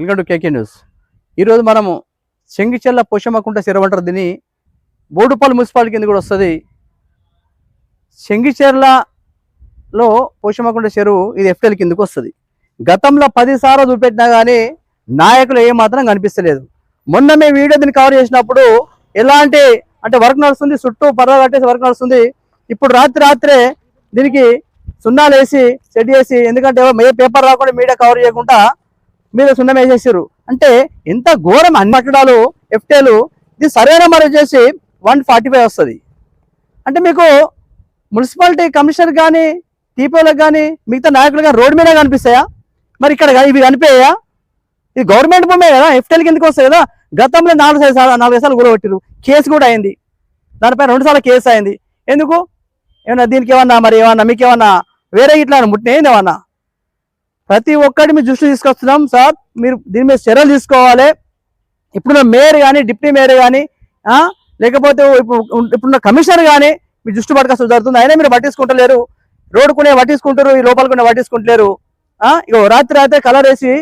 Welcome to KK news. ఈరోజు మనము చెంగిచెర్ల పోషమ్మకుంట చెరువు అంటారు, దీన్ని బోడుపల్లి మున్సిపాలిటీ కింద కూడా వస్తుంది. చెంగిచెర్లలో పోషమ్మకుంట చెరువు ఇది ఎఫ్టీఎల్ కిందకు వస్తుంది. గతంలో 10 సార్లు చూపెట్టినా కానీ నాయకులు ఏమాత్రం కనిపిస్తలేదు. మొన్న మేము వీడియో దీన్ని కవర్ చేసినప్పుడు ఎలాంటి అంటే వర్క్ నడుస్తుంది, చుట్టూ పరదా కట్టేసి వర్క్ నడుస్తుంది. ఇప్పుడు రాత్రే దీనికి సున్నాలు వేసి సెట్ చేసి, ఎందుకంటే పేపర్ రాకుండా మీడియా కవర్ చేయకుండా మీరు సున్నం వేసేసారు. అంటే ఎంత ఘోరం! అన్ని కట్టడాలు ఎఫ్టీఎల్ ఇది సరైన మరి వచ్చేసి 145 వస్తుంది. అంటే మీకు మున్సిపాలిటీ కమిషనర్ కానీ టీపీఓలకు కానీ మిగతా నాయకులు కానీ రోడ్డు మీద కనిపిస్తాయా? మరి ఇక్కడ ఇవి కనిపించాయా? ఇది గవర్నమెంట్ భూమే కదా, ఎఫ్టీఎల్ కిందకి వస్తాయి కదా. గతంలో 4 సార్లు కూడగొట్టారు, కేసు కూడా అయింది. దానిపైన 2 సార్లు కేసు అయింది. ఎందుకు? ఏమన్నా దీనికి ఏమన్నా మరి ఏమన్నా మీకు ఏమన్నా వేరే ఇట్లా ముట్టినాయింది ఏమన్నా? ప్రతి ఒక్కటి మీరు దృష్టి తీసుకొస్తున్నాం సార్, మీరు దీని మీద చర్యలు తీసుకోవాలి. ఇప్పుడున్న మేయర్ కానీ డిప్యూటీ మేయర్ కానీ లేకపోతే ఇప్పుడున్న కమిషనర్ కానీ మీ దృష్టి పట్టుకొస్తూ జరుగుతుంది. అయినా మీరు పట్టించుకుంటలేరు. రోడ్డు కొనే పట్టించుకుంటారు, ఈ లోపల కొనే పట్టించుకుంటలేరు. ఇక రాత్రి కలర్ వేసి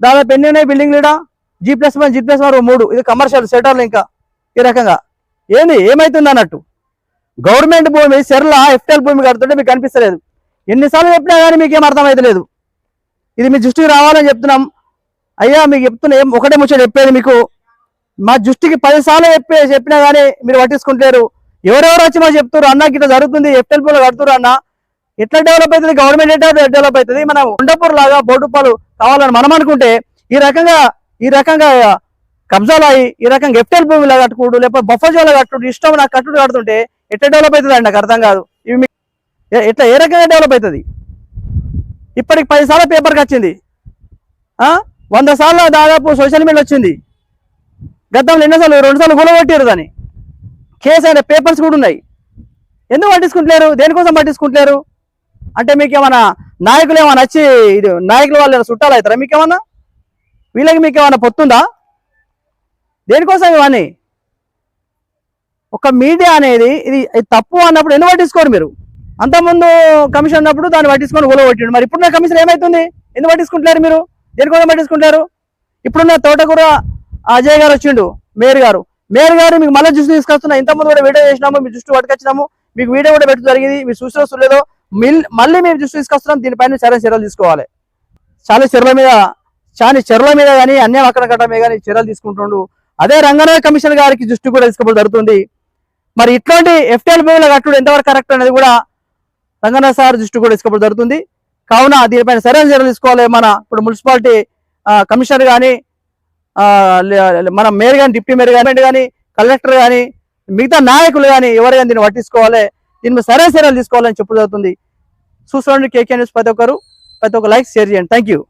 దాదాపు ఎన్ని ఉన్నాయి బిల్డింగ్ లీడ G+1 G+1 3 ఇది కమర్షియల్ సెటర్లు. ఇంకా ఈ రకంగా ఏమైతుంది అన్నట్టు. గవర్నమెంట్ భూమి చెర్ల ఎఫ్టీఎల్ భూమి కడుతుంటే మీకు కనిపిస్తలేదు. ఎన్నిసార్లు చెప్పినా కానీ మీకేం అర్థమైతలేదు. ఇది మీ దృష్టికి రావాలని చెప్తున్నాం. అయ్యా మీకు చెప్తున్నా, ఒకటే ముచ్చట చెప్పేది మీకు, మా దృష్టికి 10 సార్లు చెప్పినా కానీ మీరు పట్టించుకుంటారు. ఎవరెవరు వచ్చి మాకు చెప్తారు, అన్న ఇట్లా జరుగుతుంది, ఎఫ్టీఎల్ భూములు కడుతున్నారు అన్న, ఎట్లా డెవలప్ అవుతుంది, గవర్నమెంట్ ఎట్లా డెవలప్ అవుతుంది, మనం ఉండపూర్ లాగా బోడుపాలు కావాలని మనం అనుకుంటే ఈ రకంగా కబ్జాలు అయ్యి ఈ రకంగా ఎఫ్టీఎల్ భూమిలో కట్టుకోడు, లేకపోతే బఫర్ జోన్లో కట్టుడు, ఇష్టం నాకు కట్టుడు కడుతుంటే ఎట్లా డెవలప్ అవుతుంది అండి? నాకు అర్థం కాదు. ఇవి ఎట్లా ఏ రకంగా డెవలప్ అవుతుంది? ఇప్పటికి 10 సార్లు పేపర్కి వచ్చింది, 100 సార్లు దాదాపు సోషల్ మీడియా వచ్చింది. గతంలో ఎన్నోసార్లు 2 సార్లు కూలగొట్టారు, దాన్ని కేసు అయిన పేపర్స్ కూడా ఉన్నాయి. ఎందుకు పట్టించుకుంటలేరు? దేనికోసం పట్టించుకుంటలేరు? అంటే మీకు ఏమన్నా నాయకులు ఏమన్నా వచ్చి ఇది నాయకులు వాళ్ళు చుట్టాలు అవుతారా? మీకేమన్నా వీళ్ళకి మీకేమన్నా పొత్తుందా? దేనికోసం ఇవన్నీ? ఒక మీడియా అనేది ఇది తప్పు అన్నప్పుడు ఎందుకు పట్టించుకోరు మీరు? అంతకుముందు కమిషన్ ఉన్నప్పుడు దాన్ని పట్టించుకొని కూలగొట్టిండు. మరి ఇప్పుడున్న కమిషన్ ఏమవుతుంది? ఎందుకు పట్టించుకుంటున్నారు మీరు? దేనికోసం పట్టించుకుంటారు? ఇప్పుడున్న తోటకూర అజయ్ గారు వచ్చిండు, మేయర్ గారు మీకు మళ్ళీ దృష్టి తీసుకొస్తున్నా. ఇంతకుముందు కూడా వీడియో చేసినాము, మీ దృష్టి పట్టుకొచ్చినాము, మీకు వీడియో కూడా పెట్టడం జరిగింది. మీ చూసినో మళ్ళీ మేము దృష్టి తీసుకొస్తున్నాం. దీనిపైన చర్యలు తీసుకోవాలి. చాలా చెరువుల మీద కానీ అన్యాయం అక్కడ కట్టమే కానీ చర్యలు తీసుకుంటుండు. అదే రంగనాథ్ కమిషన్ గారికి దృష్టి కూడా తీసుకోవడం జరుగుతుంది. మరి ఇట్లాంటి ఎఫ్టీఎల్ భూముల కట్టుడు ఎంతవరకు కరెక్ట్ అనేది కూడా రంగనాథ్ సార్ దృష్టి కూడా తీసుకోవడం జరుగుతుంది. కావున దీనిపైన సరైన చర్యలు తీసుకోవాలి. ఇప్పుడు మున్సిపాలిటీ కమిషనర్ కానీ మన మేయర్ కానీ డిప్యూటీ మేయర్ కానీ కలెక్టర్ కానీ మిగతా నాయకులు కానీ ఎవరు కానీ దీన్ని పట్టించుకోవాలి. దీని మీద సరైన చర్యలు తీసుకోవాలని చెప్పడం జరుగుతుంది. చూసుకోండి కేకే న్యూస్. ప్రతి ఒక్కరు లైక్ షేర్ చేయండి. Thank you.